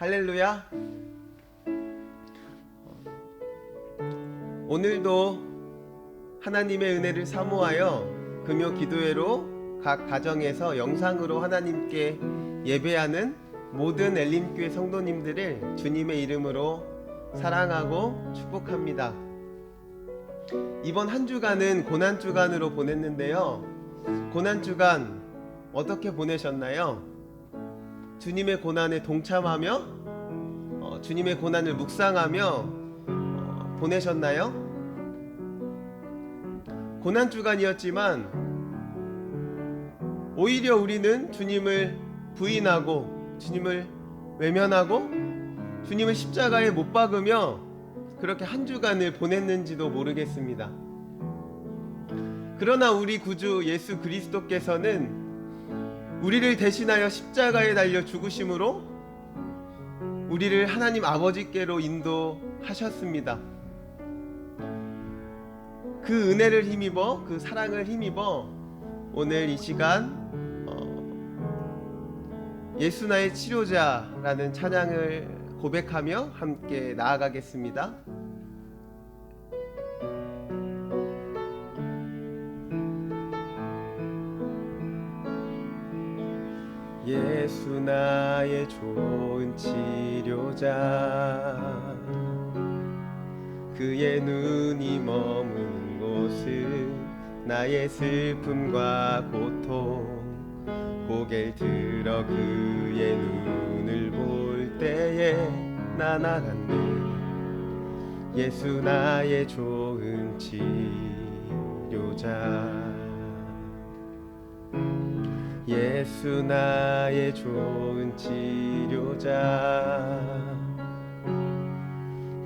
할렐루야. 오늘도 하나님의 은혜를 사모하여 금요 기도회로 각 가정에서 영상으로 하나님께 예배하는 모든 엘림교회 성도님들을 주님의 이름으로 사랑하고 축복합니다. 이번 한 주간은 고난주간으로 보냈는데요. 고난주간 어떻게 보내셨나요? 주님의 고난에 동참하며 주님의 고난을 묵상하며 보내셨나요? 고난주간이었지만 오히려 우리는 주님을 부인하고 주님을 외면하고 주님을 십자가에 못 박으며 그렇게 한 주간을 보냈는지도 모르겠습니다. 그러나 우리 구주 예수 그리스도께서는 우리를 대신하여 십자가에 달려 죽으심으로 우리를 하나님 아버지께로 인도하셨습니다. 그 은혜를 힘입어, 그 사랑을 힘입어 오늘 이 시간 예수 나의 치료자라는 찬양을 고백하며 함께 나아가겠습니다. 예수 나의 좋은 치료자, 그의 눈이 머무는 곳은 나의 슬픔과 고통, 고개를 들어 그의 눈을 볼 때에 난 알았네. 예수 나의 좋은 치료자, 예수 나의 좋은 치료자,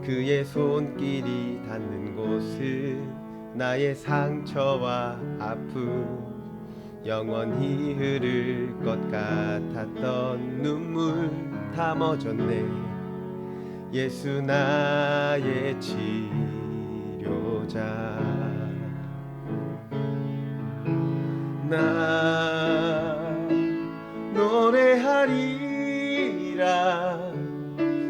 그의 손길이 닿는 곳은 나의 상처와 아픔, 영원히 흐를 것 같았던 눈물 다 멎었네. 예수 나의 치료자, 나 노래하리라.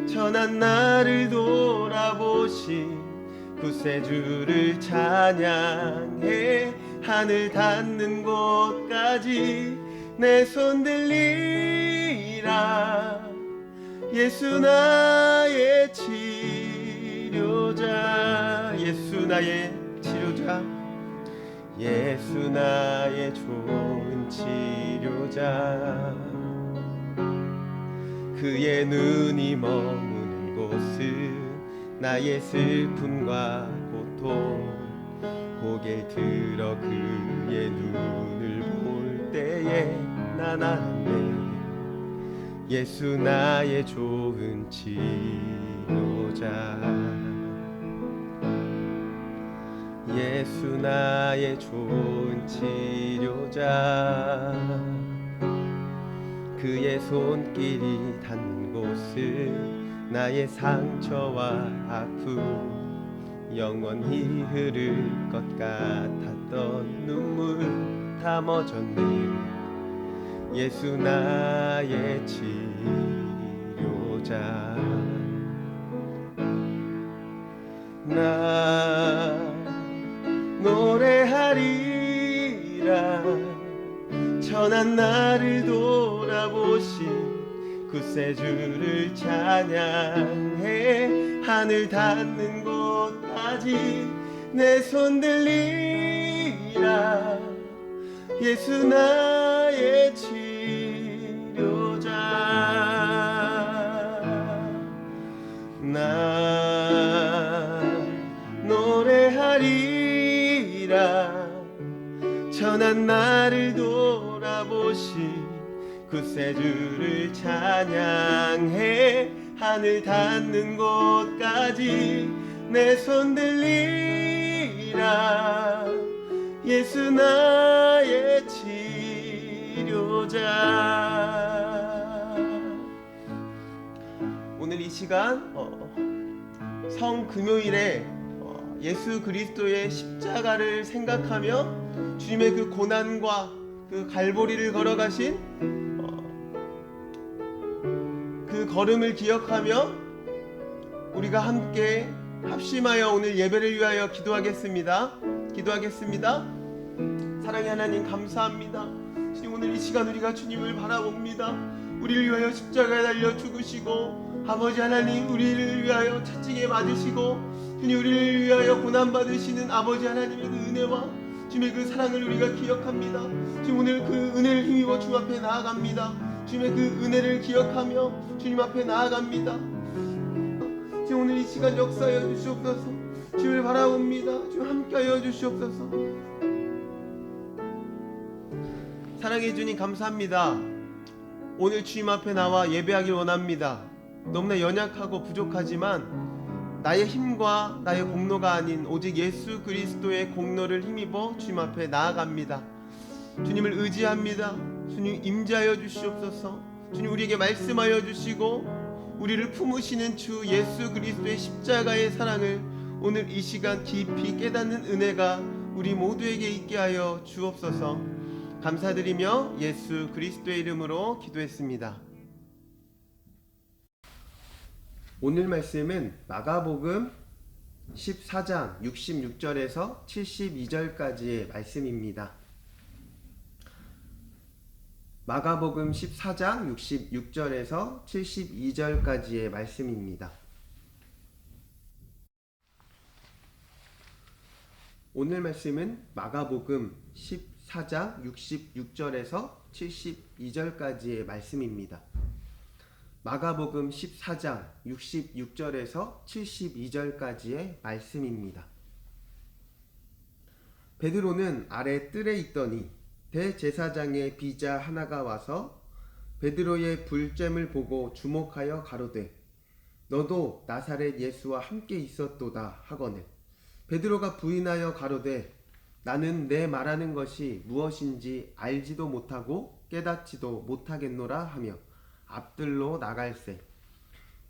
천한 나를 돌아보신 구세주를 찬양해. 하늘 닿는 곳까지 내 손 들리라. 예수 나의 치료자, 예수 나의 치료자, 예수 나의 좋은 치료자, 그의 눈이 머무는 곳은 나의 슬픔과 고통, 고개를 들어 그의 눈을 볼 때에 난 알았네. 예수 나의 좋은 치료자, 예수 나의 좋은 치료자, 그의 손길이 닿는 곳은 나의 상처와 아픔, 영원히 흐를 것 같았던 눈물 다 멎었네. 예수 나의 치료자, 나 노래하리라. 천한 나를 돌아보신 구세주를 찬양해. 하늘 닿는 곳까지 내 손 들리라. 예수 나의 치료자, 나 노래하리라. 천한 나를 돌아보신 구세주를 찬양해. 하늘 닿는 곳까지 내 손 들리라. 예수 나의 치료자. 오늘 이 시간 성금요일에 예수 그리스도의 십자가를 생각하며 주님의 그 고난과 그 갈보리를 걸어가신 그 그 걸음을 기억하며 우리가 함께 합심하여 오늘 예배를 위하여 기도하겠습니다. 사랑의 하나님 감사합니다. 주님, 오늘 이 시간 우리가 주님을 바라봅니다. 우리를 위하여 십자가에 달려 죽으시고 아버지 하나님 우리를 위하여 채찍에 맞으시고 주님 우리를 위하여 고난받으시는 아버지 하나님의 그 은혜와 주님의 그 사랑을 우리가 기억합니다. 주님, 오늘 그 은혜를 힘입어 주님 앞에 나아갑니다. 주님의 그 은혜를 기억하며 주님 앞에 나아갑니다. 주님, 오늘 이 시간 역사하여 주시옵소서. 주님을 바라봅니다. 주님 함께하여 주시옵소서. 사랑해 주님 감사합니다. 오늘 주님 앞에 나와 예배하길 원합니다. 너무나 연약하고 부족하지만 나의 힘과 나의 공로가 아닌 오직 예수 그리스도의 공로를 힘입어 주님 앞에 나아갑니다. 주님을 의지합니다. 주님 임재하여 주시옵소서. 주님 우리에게 말씀하여 주시고 우리를 품으시는 주 예수 그리스도의 십자가의 사랑을 오늘 이 시간 깊이 깨닫는 은혜가 우리 모두에게 있게 하여 주옵소서. 감사드리며 예수 그리스도의 이름으로 기도했습니다. 오늘 말씀은 마가복음 14장 66절에서 72절까지의 말씀입니다. 마가복음 14장 66절에서 72절까지의 말씀입니다. 오늘 말씀은 마가복음 14장 66절에서 72절까지의 말씀입니다. 마가복음 14장 66절에서 72절까지의 말씀입니다. 베드로는 아래 뜰에 있더니 대제사장의 비자 하나가 와서 베드로의 불잼을 보고 주목하여 가로되 너도 나사렛 예수와 함께 있었도다 하거늘 베드로가 부인하여 가로되 나는 내 말하는 것이 무엇인지 알지도 못하고 깨닫지도 못하겠노라 하며 앞들로 나갈새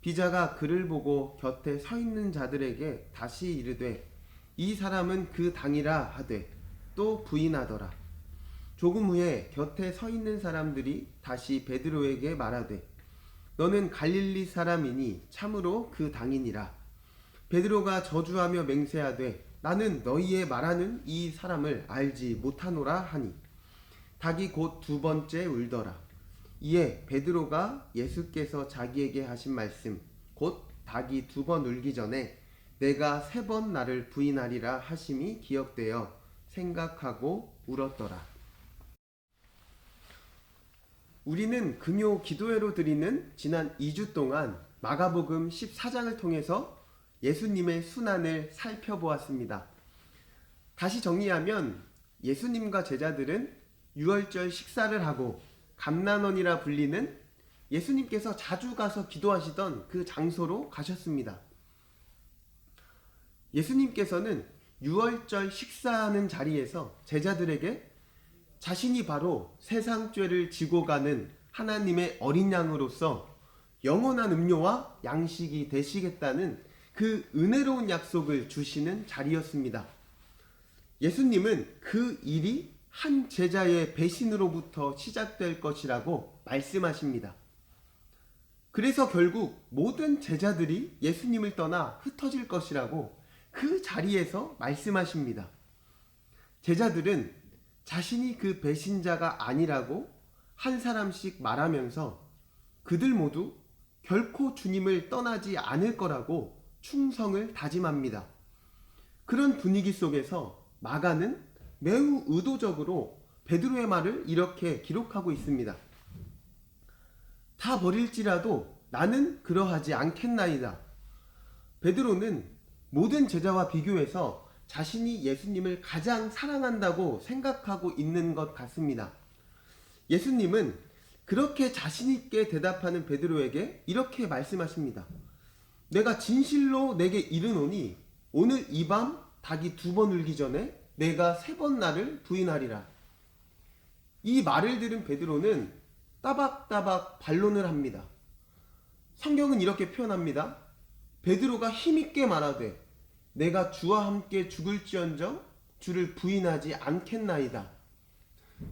비자가 그를 보고 곁에 서 있는 자들에게 다시 이르되 이 사람은 그 당이라 하되 또 부인하더라. 조금 후에 곁에 서 있는 사람들이 다시 베드로에게 말하되 너는 갈릴리 사람이니 참으로 그 당이니라. 베드로가 저주하며 맹세하되 나는 너희의 말하는 이 사람을 알지 못하노라 하니 닭이 곧 두 번째 울더라. 이에 베드로가 예수께서 자기에게 하신 말씀 곧 닭이 두 번 울기 전에 내가 세 번 나를 부인하리라 하심이 기억되어 생각하고 울었더라. 우리는 금요 기도회로 드리는 지난 2주 동안 마가복음 14장을 통해서 예수님의 순환을 살펴보았습니다. 다시 정리하면 예수님과 제자들은 유월절 식사를 하고 감난원이라 불리는 예수님께서 자주 가서 기도하시던 그 장소로 가셨습니다. 예수님께서는 유월절 식사하는 자리에서 제자들에게 자신이 바로 세상 죄를 지고 가는 하나님의 어린 양으로서 영원한 음료와 양식이 되시겠다는 그 은혜로운 약속을 주시는 자리였습니다. 예수님은 그 일이 한 제자의 배신으로부터 시작될 것이라고 말씀하십니다. 그래서 결국 모든 제자들이 예수님을 떠나 흩어질 것이라고 그 자리에서 말씀하십니다. 제자들은 자신이 그 배신자가 아니라고 한 사람씩 말하면서 그들 모두 결코 주님을 떠나지 않을 거라고 충성을 다짐합니다. 그런 분위기 속에서 마가는 매우 의도적으로 베드로의 말을 이렇게 기록하고 있습니다. 다 버릴지라도 나는 그러하지 않겠나이다. 베드로는 모든 제자와 비교해서 자신이 예수님을 가장 사랑한다고 생각하고 있는 것 같습니다. 예수님은 그렇게 자신있게 대답하는 베드로에게 이렇게 말씀하십니다. 내가 진실로 내게 이르노니 오늘 이 밤 닭이 두 번 울기 전에 내가 세 번 나를 부인하리라. 이 말을 들은 베드로는 따박따박 반론을 합니다. 성경은 이렇게 표현합니다. 베드로가 힘있게 말하되 내가 주와 함께 죽을지언정 주를 부인하지 않겠나이다.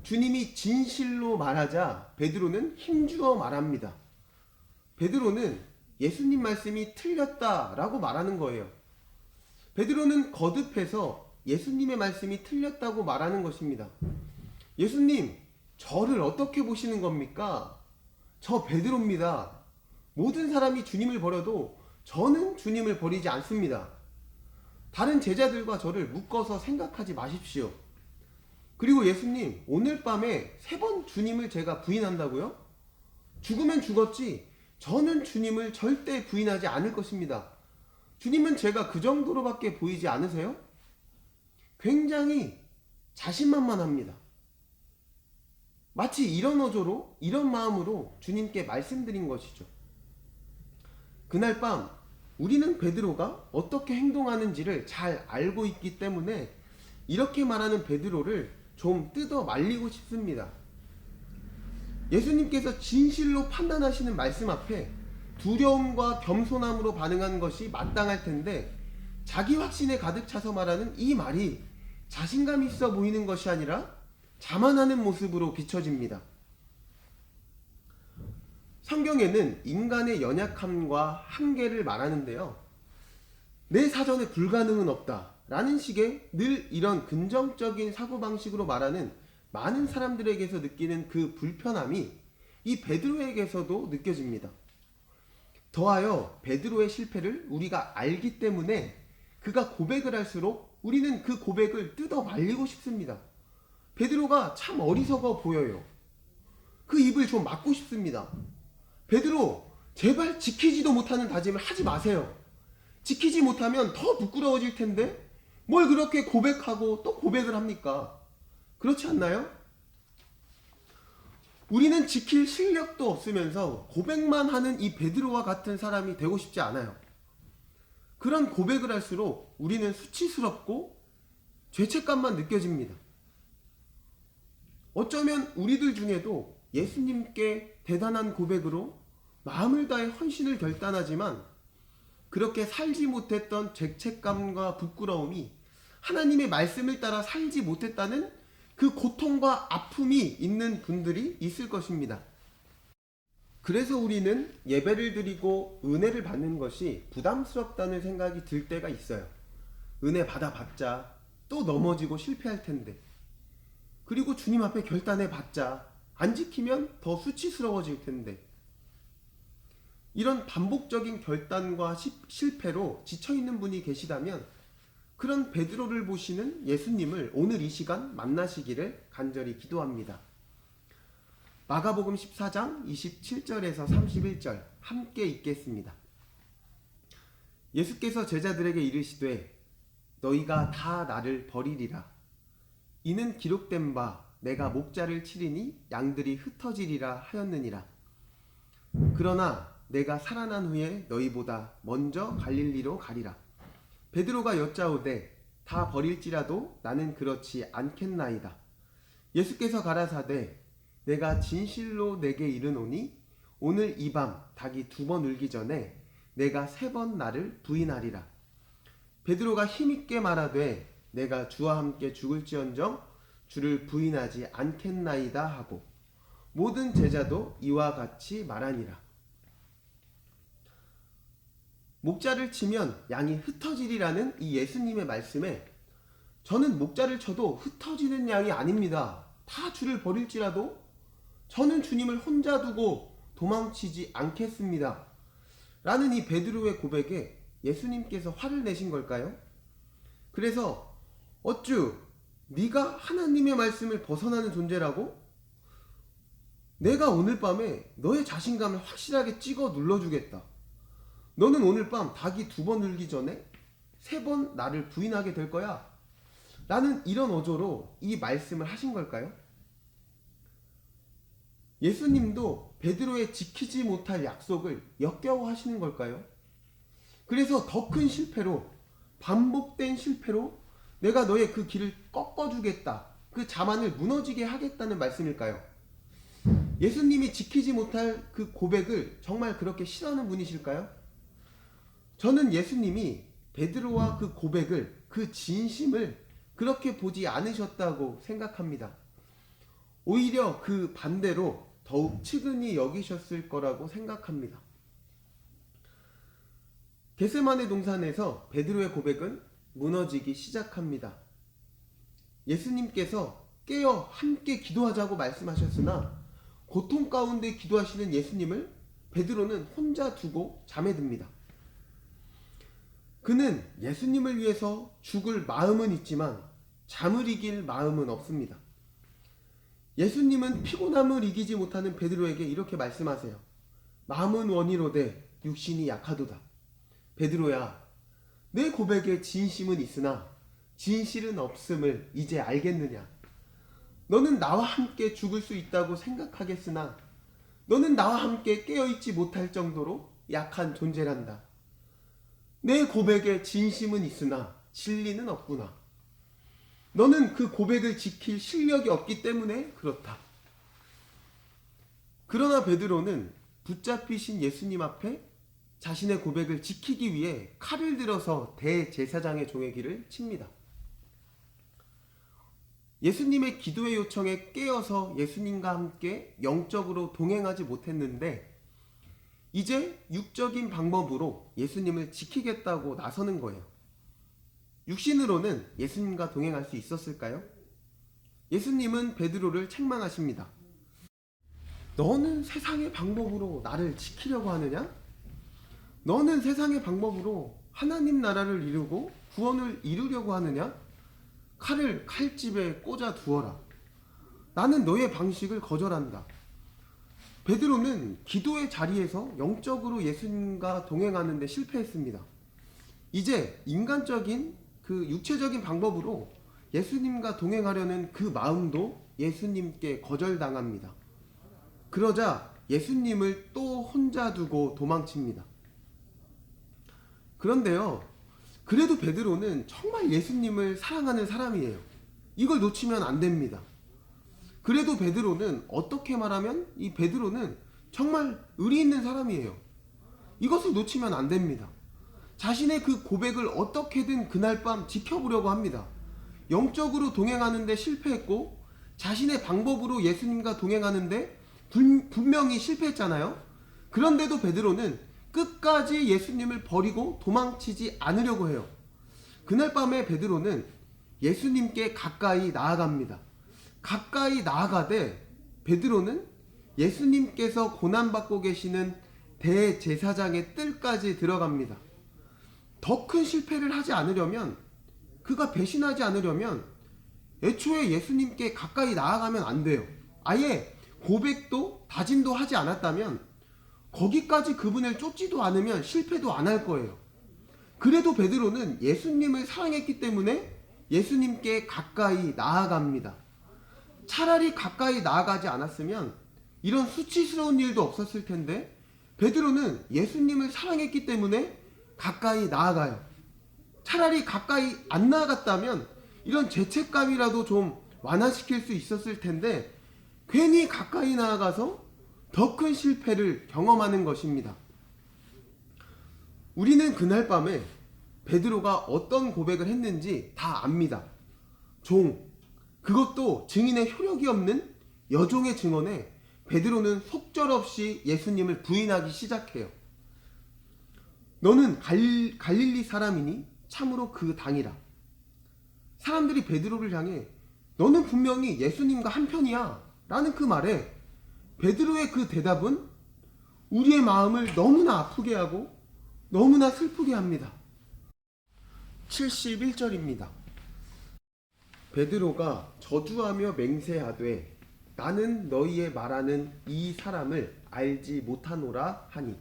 주님이 진실로 말하자 베드로는 힘주어 말합니다. 베드로는 예수님 말씀이 틀렸다라고 말하는 거예요. 베드로는 거듭해서 예수님의 말씀이 틀렸다고 말하는 것입니다. 예수님, 저를 어떻게 보시는 겁니까? 저 베드로입니다. 모든 사람이 주님을 버려도 저는 주님을 버리지 않습니다. 다른 제자들과 저를 묶어서 생각하지 마십시오. 그리고 예수님, 오늘 밤에 3번 주님을 제가 부인한다고요? 죽으면 죽었지 저는 주님을 절대 부인하지 않을 것입니다. 주님은 제가 그 정도로밖에 보이지 않으세요? 굉장히 자신만만합니다. 마치 이런 어조로, 이런 마음으로 주님께 말씀드린 것이죠. 그날 밤 우리는 베드로가 어떻게 행동하는지를 잘 알고 있기 때문에 이렇게 말하는 베드로를 좀 뜯어 말리고 싶습니다. 예수님께서 진실로 판단하시는 말씀 앞에 두려움과 겸손함으로 반응하는 것이 마땅할 텐데, 자기 확신에 가득 차서 말하는 이 말이 자신감 있어 보이는 것이 아니라 자만하는 모습으로 비춰집니다. 성경에는 인간의 연약함과 한계를 말하는데요, 내 사전에 불가능은 없다 라는 식의 늘 이런 긍정적인 사고방식으로 말하는 많은 사람들에게서 느끼는 그 불편함이 이 베드로에게서도 느껴집니다. 더하여 베드로의 실패를 우리가 알기 때문에 그가 고백을 할수록 우리는 그 고백을 뜯어 말리고 싶습니다. 베드로가 참 어리석어 보여요. 그 입을 좀 막고 싶습니다. 베드로, 제발 지키지도 못하는 다짐을 하지 마세요. 지키지 못하면 더 부끄러워질 텐데 뭘 그렇게 고백하고 또 고백을 합니까? 그렇지 않나요? 우리는 지킬 실력도 없으면서 고백만 하는 이 베드로와 같은 사람이 되고 싶지 않아요. 그런 고백을 할수록 우리는 수치스럽고 죄책감만 느껴집니다. 어쩌면 우리들 중에도 예수님께 대단한 고백으로 마음을 다해 헌신을 결단하지만 그렇게 살지 못했던 죄책감과 부끄러움이 하나님의 말씀을 따라 살지 못했다는 그 고통과 아픔이 있는 분들이 있을 것입니다. 그래서 우리는 예배를 드리고 은혜를 받는 것이 부담스럽다는 생각이 들 때가 있어요. 은혜 받아봤자 또 넘어지고 실패할 텐데, 그리고 주님 앞에 결단해봤자 안 지키면 더 수치스러워질 텐데, 이런 반복적인 결단과 실패로 지쳐있는 분이 계시다면 그런 베드로를 보시는 예수님을 오늘 이 시간 만나시기를 간절히 기도합니다. 마가복음 14장 27절에서 31절 함께 읽겠습니다. 예수께서 제자들에게 이르시되 너희가 다 나를 버리리라. 이는 기록된 바 내가 목자를 치리니 양들이 흩어지리라 하였느니라. 그러나 내가 살아난 후에 너희보다 먼저 갈릴리로 가리라. 베드로가 여짜오되 다 버릴지라도 나는 그렇지 않겠나이다. 예수께서 가라사대 내가 진실로 내게 이르노니 오늘 이 밤 닭이 2번 울기 전에 내가 3번 나를 부인하리라. 베드로가 힘있게 말하되 내가 주와 함께 죽을지언정 주를 부인하지 않겠나이다 하고 모든 제자도 이와 같이 말하니라. 목자를 치면 양이 흩어지리라는 이 예수님의 말씀에 저는 목자를 쳐도 흩어지는 양이 아닙니다. 다 주를 버릴지라도 저는 주님을 혼자 두고 도망치지 않겠습니다. 라는 이 베드로의 고백에 예수님께서 화를 내신 걸까요? 그래서 어쭈 네가 하나님의 말씀을 벗어나는 존재라고? 내가 오늘 밤에 너의 자신감을 확실하게 찍어 눌러주겠다. 너는 오늘 밤 닭이 2번 울기 전에 3번 나를 부인하게 될 거야. 라는 이런 어조로 이 말씀을 하신 걸까요? 예수님도 베드로의 지키지 못할 약속을 역겨워 하시는 걸까요? 그래서 더 큰 실패로, 반복된 실패로 내가 너의 그 길을 꺾어주겠다, 그 자만을 무너지게 하겠다는 말씀일까요? 예수님이 지키지 못할 그 고백을 정말 그렇게 싫어하는 분이실까요? 저는 예수님이 베드로와 그 고백을, 그 진심을 그렇게 보지 않으셨다고 생각합니다. 오히려 그 반대로 더욱 측은히 여기셨을 거라고 생각합니다. 겟세마네 동산에서 베드로의 고백은 무너지기 시작합니다. 예수님께서 깨어 함께 기도하자고 말씀하셨으나 고통 가운데 기도하시는 예수님을 베드로는 혼자 두고 잠에 듭니다. 그는 예수님을 위해서 죽을 마음은 있지만 잠을 이길 마음은 없습니다. 예수님은 피곤함을 이기지 못하는 베드로에게 이렇게 말씀하세요. 마음은 원이로되 육신이 약하도다. 베드로야, 내 고백에 진심은 있으나 진실은 없음을 이제 알겠느냐? 너는 나와 함께 죽을 수 있다고 생각하겠으나 너는 나와 함께 깨어있지 못할 정도로 약한 존재란다. 내 고백에 진심은 있으나 진리는 없구나. 너는 그 고백을 지킬 실력이 없기 때문에 그렇다. 그러나 베드로는 붙잡히신 예수님 앞에 자신의 고백을 지키기 위해 칼을 들어서 대제사장의 종의 길을 칩니다. 예수님의 기도의 요청에 깨어서 예수님과 함께 영적으로 동행하지 못했는데 이제 육적인 방법으로 예수님을 지키겠다고 나서는 거예요. 육신으로는 예수님과 동행할 수 있었을까요? 예수님은 베드로를 책망하십니다. 너는 세상의 방법으로 나를 지키려고 하느냐? 너는 세상의 방법으로 하나님 나라를 이루고 구원을 이루려고 하느냐? 칼을 칼집에 꽂아 두어라. 나는 너의 방식을 거절한다. 베드로는 기도의 자리에서 영적으로 예수님과 동행하는 데 실패했습니다. 이제 인간적인 그 육체적인 방법으로 예수님과 동행하려는 그 마음도 예수님께 거절당합니다. 그러자 예수님을 또 혼자 두고 도망칩니다. 그런데요, 그래도 베드로는 정말 예수님을 사랑하는 사람이에요. 이걸 놓치면 안 됩니다. 그래도 베드로는 어떻게 말하면 이 베드로는 정말 의리 있는 사람이에요. 이것을 놓치면 안 됩니다. 자신의 그 고백을 어떻게든 그날 밤 지켜보려고 합니다. 영적으로 동행하는데 실패했고 자신의 방법으로 예수님과 동행하는데 분명히 실패했잖아요. 그런데도 베드로는 끝까지 예수님을 버리고 도망치지 않으려고 해요. 그날 밤에 베드로는 예수님께 가까이 나아갑니다. 가까이 나아가되 베드로는 예수님께서 고난받고 계시는 대제사장의 뜰까지 들어갑니다. 더 큰 실패를 하지 않으려면, 그가 배신하지 않으려면 애초에 예수님께 가까이 나아가면 안 돼요. 아예 고백도 다짐도 하지 않았다면 거기까지 그분을 쫓지도 않으면 실패도 안 할 거예요. 그래도 베드로는 예수님을 사랑했기 때문에 예수님께 가까이 나아갑니다. 차라리 가까이 나아가지 않았으면 이런 수치스러운 일도 없었을 텐데 베드로는 예수님을 사랑했기 때문에 가까이 나아가요. 차라리 가까이 안 나아갔다면 이런 죄책감이라도 좀 완화시킬 수 있었을 텐데 괜히 가까이 나아가서 더 큰 실패를 경험하는 것입니다. 우리는 그날 밤에 베드로가 어떤 고백을 했는지 다 압니다. 그것도 증인의 효력이 없는 여종의 증언에 베드로는 속절없이 예수님을 부인하기 시작해요. 너는 갈릴리 사람이니 참으로 그 당이라. 사람들이 베드로를 향해 너는 분명히 예수님과 한편이야 라는 그 말에 베드로의 그 대답은 우리의 마음을 너무나 아프게 하고 너무나 슬프게 합니다. 71절입니다. 베드로가 저주하며 맹세하되 나는 너희의 말하는 이 사람을 알지 못하노라 하니.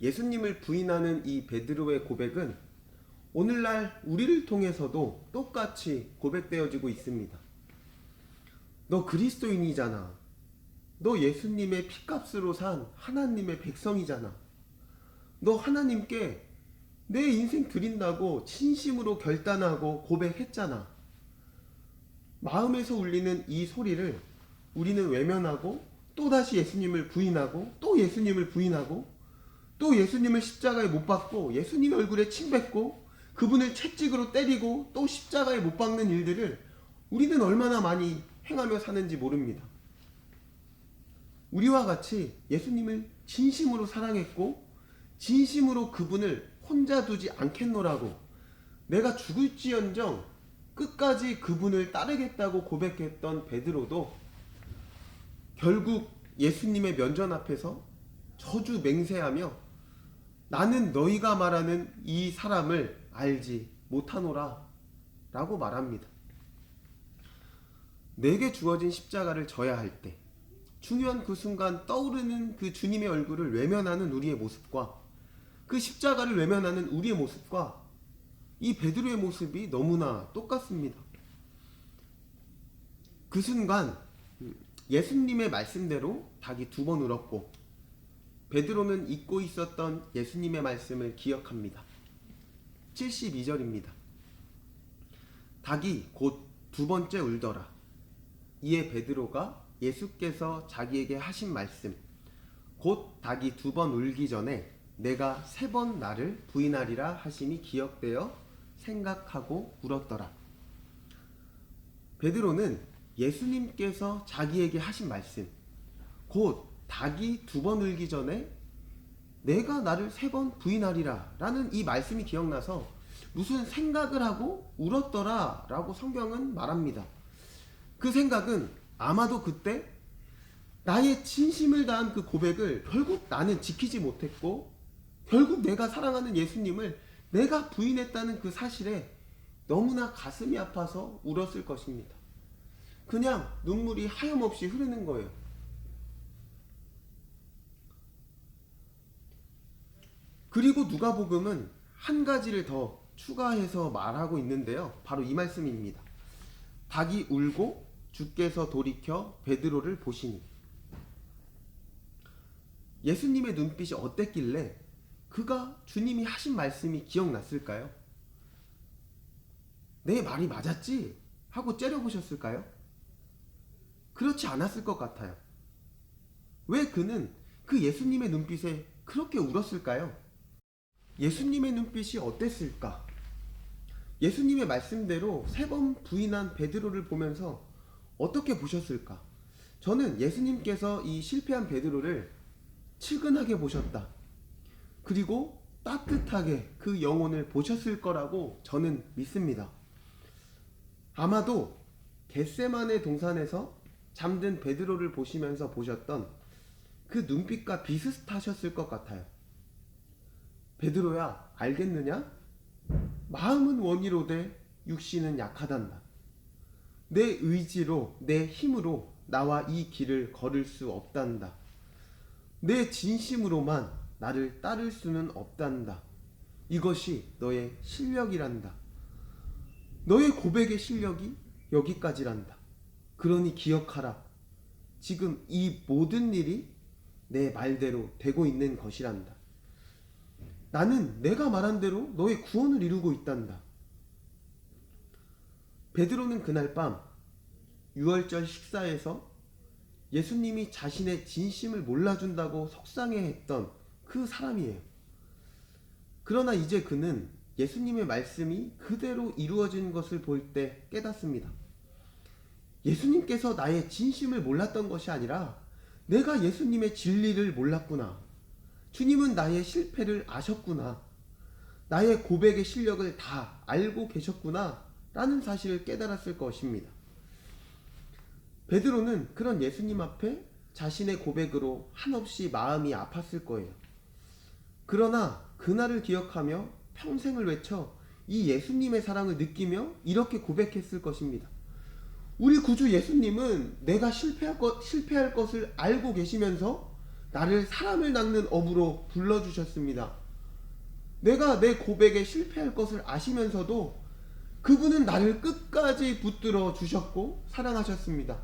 예수님을 부인하는 이 베드로의 고백은 오늘날 우리를 통해서도 똑같이 고백되어지고 있습니다. 너 그리스도인이잖아. 너 예수님의 피값으로 산 하나님의 백성이잖아. 너 하나님께 내 인생 드린다고 진심으로 결단하고 고백했잖아. 마음에서 울리는 이 소리를 우리는 외면하고 또다시 예수님을 부인하고 또 예수님을 부인하고 또 예수님을 십자가에 못 박고 예수님 얼굴에 침 뱉고 그분을 채찍으로 때리고 또 십자가에 못 박는 일들을 우리는 얼마나 많이 행하며 사는지 모릅니다. 우리와 같이 예수님을 진심으로 사랑했고 진심으로 그분을 혼자 두지 않겠노라고 내가 죽을지언정 끝까지 그분을 따르겠다고 고백했던 베드로도 결국 예수님의 면전 앞에서 저주 맹세하며 나는 너희가 말하는 이 사람을 알지 못하노라 라고 말합니다. 내게 주어진 십자가를 져야 할 때 중요한 그 순간 떠오르는 그 주님의 얼굴을 외면하는 우리의 모습과 그 십자가를 외면하는 우리의 모습과 이 베드로의 모습이 너무나 똑같습니다. 그 순간 예수님의 말씀대로 닭이 2번 울었고 베드로는 잊고 있었던 예수님의 말씀을 기억합니다. 72절입니다. 닭이 곧 2번째 울더라. 이에 베드로가 예수께서 자기에게 하신 말씀 곧 닭이 2번 울기 전에 내가 3번 나를 부인하리라 하심이 기억되어 생각하고 울었더라. 베드로는 예수님께서 자기에게 하신 말씀 곧 닭이 2번 울기 전에 내가 나를 3번 부인하리라 라는 이 말씀이 기억나서 무슨 생각을 하고 울었더라 라고 성경은 말합니다. 그 생각은 아마도 그때 나의 진심을 다한 그 고백을 결국 나는 지키지 못했고 결국 내가 사랑하는 예수님을 내가 부인했다는 그 사실에 너무나 가슴이 아파서 울었을 것입니다. 그냥 눈물이 하염없이 흐르는 거예요. 그리고 누가복음은 한 가지를 더 추가해서 말하고 있는데요. 바로 이 말씀입니다. 닭이 울고 주께서 돌이켜 베드로를 보시니. 예수님의 눈빛이 어땠길래 그가 주님이 하신 말씀이 기억났을까요? 내 말이 맞았지? 하고 째려보셨을까요? 그렇지 않았을 것 같아요. 왜 그는 그 예수님의 눈빛에 그렇게 울었을까요? 예수님의 눈빛이 어땠을까? 예수님의 말씀대로 3번 부인한 베드로를 보면서 어떻게 보셨을까? 저는 예수님께서 이 실패한 베드로를 측은하게 보셨다. 그리고 따뜻하게 그 영혼을 보셨을 거라고 저는 믿습니다. 아마도 겟세마네 동산에서 잠든 베드로를 보시면서 보셨던 그 눈빛과 비슷하셨을 것 같아요. 베드로야, 알겠느냐? 마음은 원이로되 육신은 약하단다. 내 의지로 내 힘으로 나와 이 길을 걸을 수 없단다. 내 진심으로만 나를 따를 수는 없단다. 이것이 너의 실력이란다. 너의 고백의 실력이 여기까지란다. 그러니 기억하라. 지금 이 모든 일이 내 말대로 되고 있는 것이란다. 나는 내가 말한 대로 너의 구원을 이루고 있단다. 베드로는 그날 밤 유월절 식사에서 예수님이 자신의 진심을 몰라준다고 속상해했던 그 사람이에요. 그러나 이제 그는 예수님의 말씀이 그대로 이루어진 것을 볼 때 깨닫습니다. 예수님께서 나의 진심을 몰랐던 것이 아니라 내가 예수님의 진리를 몰랐구나. 주님은 나의 실패를 아셨구나. 나의 고백의 실력을 다 알고 계셨구나 라는 사실을 깨달았을 것입니다. 베드로는 그런 예수님 앞에 자신의 고백으로 한없이 마음이 아팠을 거예요. 그러나 그날을 기억하며 평생을 외쳐 이 예수님의 사랑을 느끼며 이렇게 고백했을 것입니다. 우리 구주 예수님은 내가 실패할 것을 알고 계시면서 나를 사람을 낚는 업으로 불러주셨습니다. 내가 내 고백에 실패할 것을 아시면서도 그분은 나를 끝까지 붙들어 주셨고 사랑하셨습니다.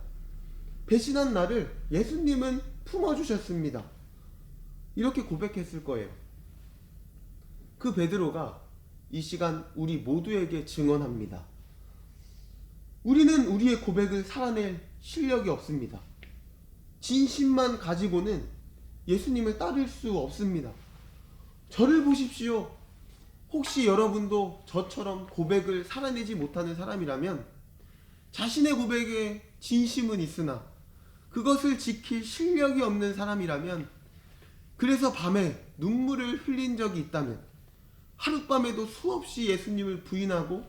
배신한 나를 예수님은 품어주셨습니다. 이렇게 고백했을 거예요. 그 베드로가 이 시간 우리 모두에게 증언합니다. 우리는 우리의 고백을 살아낼 실력이 없습니다. 진심만 가지고는 예수님을 따를 수 없습니다. 저를 보십시오. 혹시 여러분도 저처럼 고백을 살아내지 못하는 사람이라면 자신의 고백에 진심은 있으나 그것을 지킬 실력이 없는 사람이라면 그래서 밤에 눈물을 흘린 적이 있다면, 하룻밤에도 수없이 예수님을 부인하고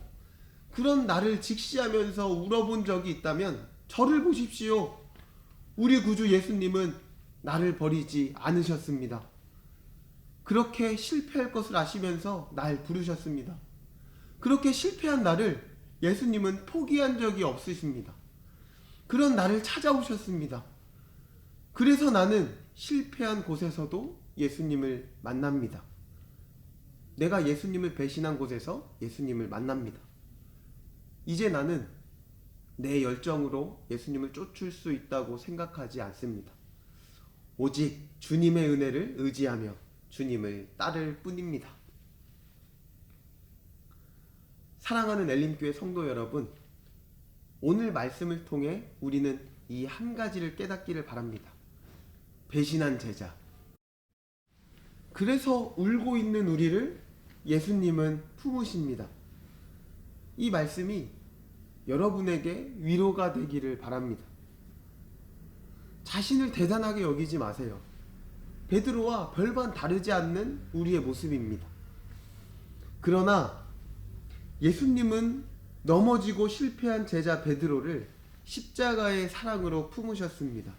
그런 나를 직시하면서 울어본 적이 있다면 저를 보십시오. 우리 구주 예수님은 나를 버리지 않으셨습니다. 그렇게 실패할 것을 아시면서 날 부르셨습니다. 그렇게 실패한 나를 예수님은 포기한 적이 없으십니다. 그런 나를 찾아오셨습니다. 그래서 나는 실패한 곳에서도 예수님을 만납니다. 내가 예수님을 배신한 곳에서 예수님을 만납니다. 이제 나는 내 열정으로 예수님을 쫓을 수 있다고 생각하지 않습니다. 오직 주님의 은혜를 의지하며 주님을 따를 뿐입니다. 사랑하는 엘림교회 성도 여러분, 오늘 말씀을 통해 우리는 이 한 가지를 깨닫기를 바랍니다. 배신한 제자. 그래서 울고 있는 우리를 예수님은 품으십니다. 이 말씀이 여러분에게 위로가 되기를 바랍니다. 자신을 대단하게 여기지 마세요. 베드로와 별반 다르지 않는 우리의 모습입니다. 그러나 예수님은 넘어지고 실패한 제자 베드로를 십자가의 사랑으로 품으셨습니다.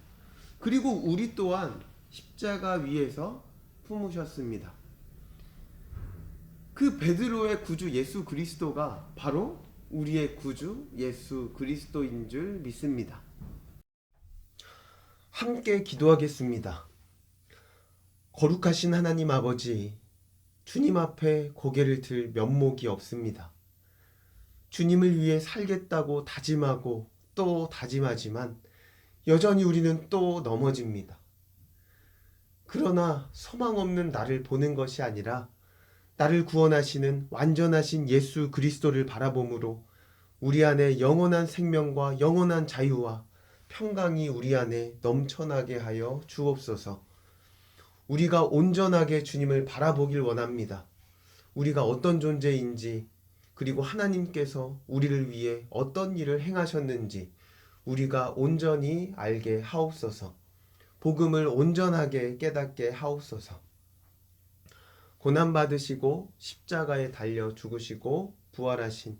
그리고 우리 또한 십자가 위에서 품으셨습니다. 그 베드로의 구주 예수 그리스도가 바로 우리의 구주 예수 그리스도인 줄 믿습니다. 함께 기도하겠습니다. 거룩하신 하나님 아버지, 주님 앞에 고개를 들 면목이 없습니다. 주님을 위해 살겠다고 다짐하고 또 다짐하지만 여전히 우리는 또 넘어집니다. 그러나 소망 없는 나를 보는 것이 아니라 나를 구원하시는 완전하신 예수 그리스도를 바라봄으로 우리 안에 영원한 생명과 영원한 자유와 평강이 우리 안에 넘쳐나게 하여 주옵소서. 우리가 온전하게 주님을 바라보길 원합니다. 우리가 어떤 존재인지, 그리고 하나님께서 우리를 위해 어떤 일을 행하셨는지 우리가 온전히 알게 하옵소서. 복음을 온전하게 깨닫게 하옵소서. 고난받으시고 십자가에 달려 죽으시고 부활하신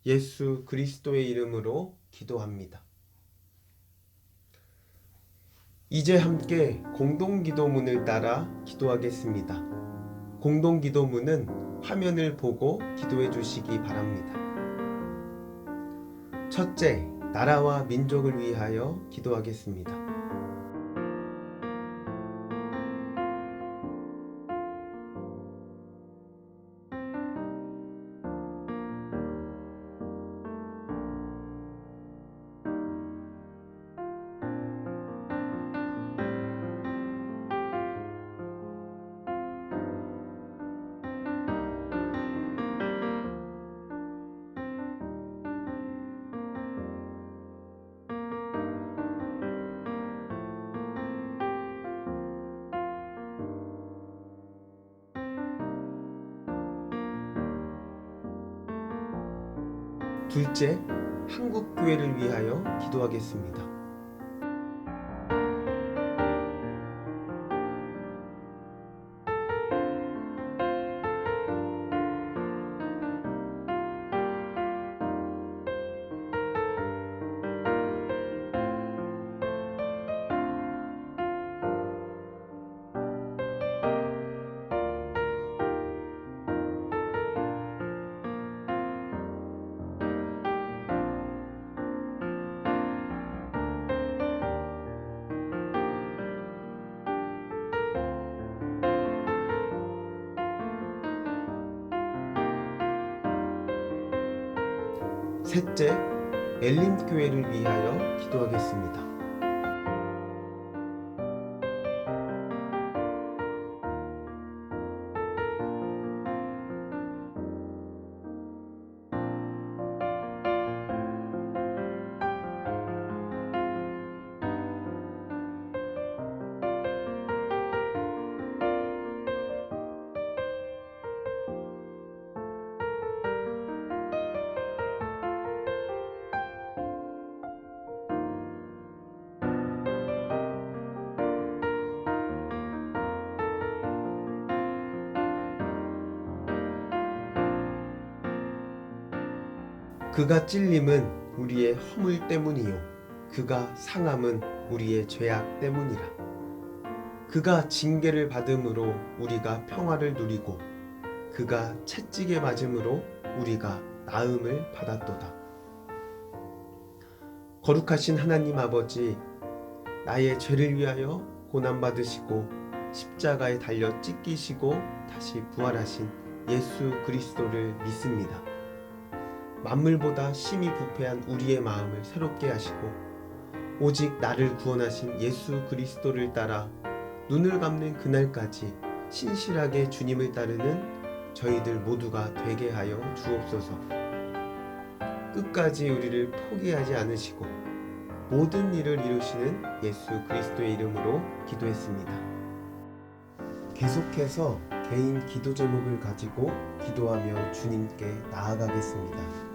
예수 그리스도의 이름으로 기도합니다. 이제 함께 공동기도문을 따라 기도하겠습니다. 공동기도문은 화면을 보고 기도해 주시기 바랍니다. 첫째, 나라와 민족을 위하여 기도하겠습니다. 둘째, 한국교회를 위하여 기도하겠습니다. 셋째, 엘림교회를 위하여 기도하겠습니다. 그가 찔림은 우리의 허물 때문이요 그가 상함은 우리의 죄악 때문이라. 그가 징계를 받음으로 우리가 평화를 누리고 그가 채찍에 맞음으로 우리가 나음을 받았도다. 거룩하신 하나님 아버지, 나의 죄를 위하여 고난받으시고 십자가에 달려 찢기시고 다시 부활하신 예수 그리스도를 믿습니다. 만물보다 심히 부패한 우리의 마음을 새롭게 하시고 오직 나를 구원하신 예수 그리스도를 따라 눈을 감는 그날까지 신실하게 주님을 따르는 저희들 모두가 되게 하여 주옵소서. 끝까지 우리를 포기하지 않으시고 모든 일을 이루시는 예수 그리스도의 이름으로 기도했습니다. 계속해서 개인 기도 제목을 가지고 기도하며 주님께 나아가겠습니다.